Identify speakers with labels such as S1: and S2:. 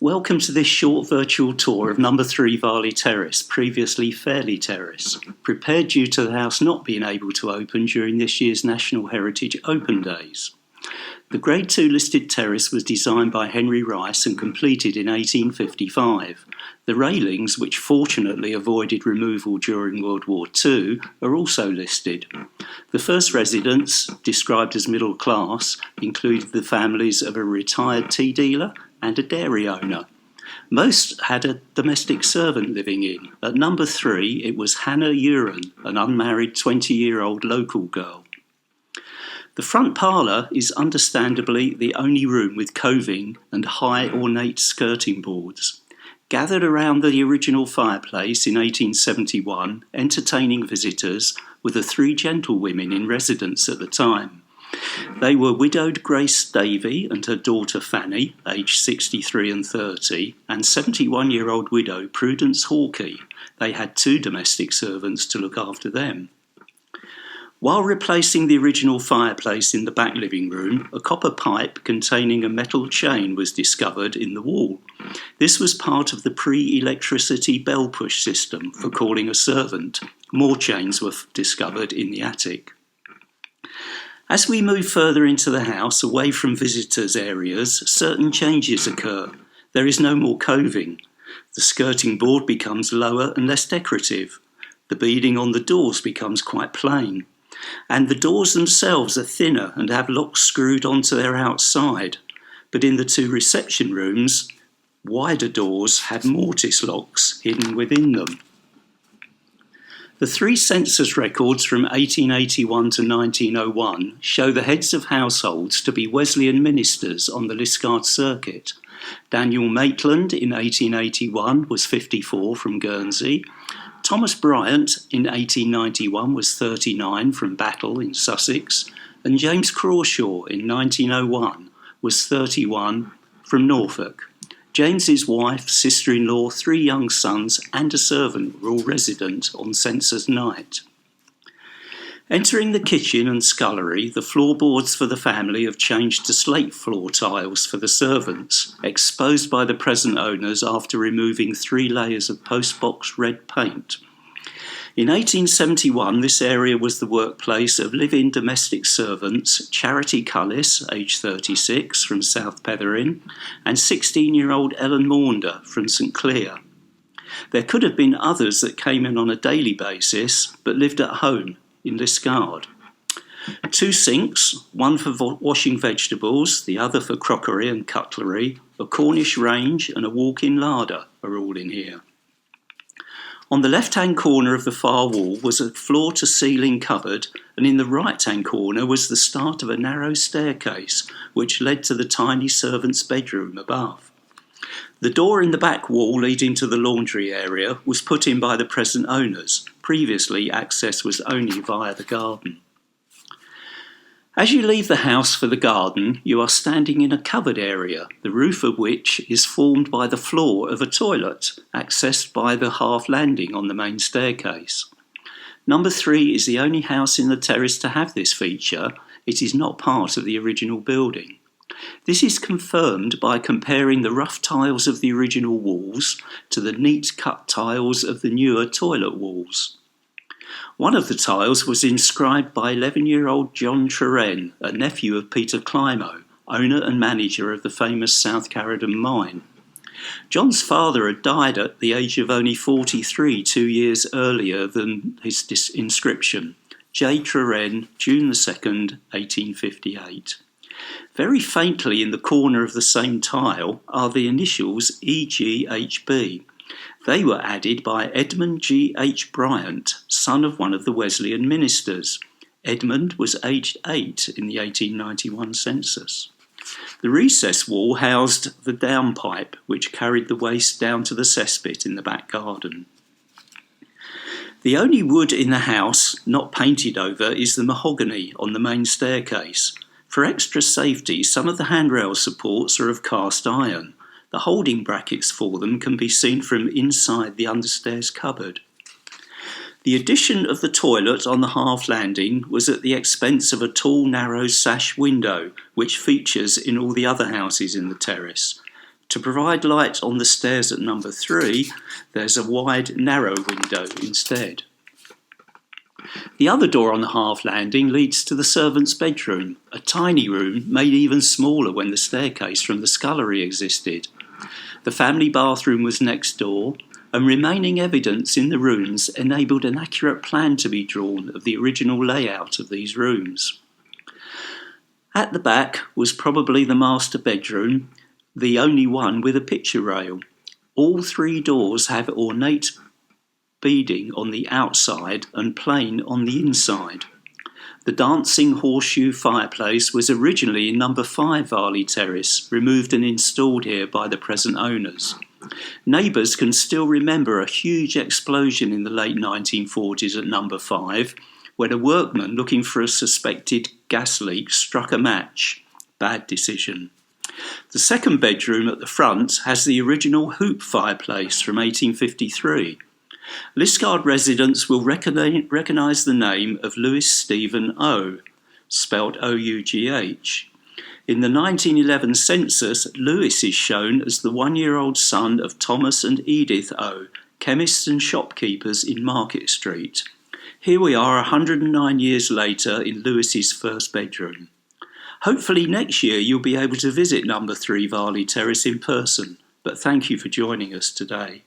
S1: Welcome to this short virtual tour of number 3 Varley Terrace, previously Fairley Terrace, prepared due to the house not being able to open during this year's National Heritage Open Days. The Grade 2 listed terrace was designed by Henry Rice and completed in 1855. The railings, which fortunately avoided removal during World War II, are also listed. The first residents, described as middle class, included the families of a retired tea dealer and a dairy owner. Most had a domestic servant living in. At number 3, it was Hannah Uren, an unmarried 20-year-old local girl. The front parlour is understandably the only room with coving and high ornate skirting boards. Gathered around the original fireplace in 1871, entertaining visitors were the 3 gentlewomen in residence at the time. They were widowed Grace Davy and her daughter Fanny, aged 63 and 30, and 71-year-old widow Prudence Hawkey. They had 2 domestic servants to look after them. While replacing the original fireplace in the back living room, a copper pipe containing a metal chain was discovered in the wall. This was part of the pre-electricity bell push system for calling a servant. More chains were discovered in the attic. As we move further into the house, away from visitors' areas, certain changes occur. There is no more coving. The skirting board becomes lower and less decorative. The beading on the doors becomes quite plain. And the doors themselves are thinner and have locks screwed onto their outside. But in the 2 reception rooms, wider doors had mortise locks hidden within them. The 3 census records from 1881 to 1901 show the heads of households to be Wesleyan ministers on the Liskeard circuit. Daniel Maitland in 1881 was 54 from Guernsey. Thomas Bryant in 1891 was 39 from Battle in Sussex, and James Crawshaw in 1901 was 31 from Norfolk. James's wife, sister-in-law, 3 young sons and a servant were all resident on census night. Entering the kitchen and scullery, the floorboards for the family have changed to slate floor tiles for the servants, exposed by the present owners after removing 3 layers of postbox red paint. In 1871, this area was the workplace of live-in domestic servants Charity Cullis, aged 36, from South Petherin, and 16-year-old Ellen Maunder from St Clear. There could have been others that came in on a daily basis, but lived at home in Liskeard. 2 sinks, one for washing vegetables, the other for crockery and cutlery, a Cornish range and a walk-in larder are all in here. On the left-hand corner of the far wall was a floor-to-ceiling cupboard, and in the right-hand corner was the start of a narrow staircase, which led to the tiny servant's bedroom above. The door in the back wall leading to the laundry area was put in by the present owners. Previously, access was only via the garden. As you leave the house for the garden, you are standing in a covered area, the roof of which is formed by the floor of a toilet, accessed by the half landing on the main staircase. Number 3 is the only house in the terrace to have this feature. It is not part of the original building. This is confirmed by comparing the rough tiles of the original walls to the neat cut tiles of the newer toilet walls. One of the tiles was inscribed by 11-year-old John Terrace, a nephew of Peter Climo, owner and manager of the famous South Carradon mine. John's father had died at the age of only 43 2 years earlier than his inscription. J. Terrace, June 2nd, 1858. Very faintly in the corner of the same tile are the initials EGHB. They were added by Edmund G. H. Bryant, son of one of the Wesleyan ministers. Edmund was aged 8 in the 1891 census. The recess wall housed the downpipe, which carried the waste down to the cesspit in the back garden. The only wood in the house not painted over is the mahogany on the main staircase. For extra safety, some of the handrail supports are of cast iron. The holding brackets for them can be seen from inside the understairs cupboard. The addition of the toilet on the half landing was at the expense of a tall, narrow sash window, which features in all the other houses in the terrace. To provide light on the stairs at number 3, there's a wide, narrow window instead. The other door on the half landing leads to the servants' bedroom, a tiny room made even smaller when the staircase from the scullery existed. The family bathroom was next door, and remaining evidence in the rooms enabled an accurate plan to be drawn of the original layout of these rooms. At the back was probably the master bedroom, the only one with a picture rail. All 3 doors have ornate beading on the outside and plain on the inside. The dancing horseshoe fireplace was originally in number 5 Varley Terrace, removed and installed here by the present owners. Neighbours can still remember a huge explosion in the late 1940s at number 5, when a workman looking for a suspected gas leak struck a match. Bad decision. The second bedroom at the front has the original hoop fireplace from 1853. Liskeard residents will recognise the name of Louis Stephen O, spelt O-U-G-H. In the 1911 census, Louis is shown as the 1-year-old son of Thomas and Edith O, chemists and shopkeepers in Market Street. Here we are 109 years later in Louis's first bedroom. Hopefully next year you'll be able to visit number 3 Varley Terrace in person, but thank you for joining us today.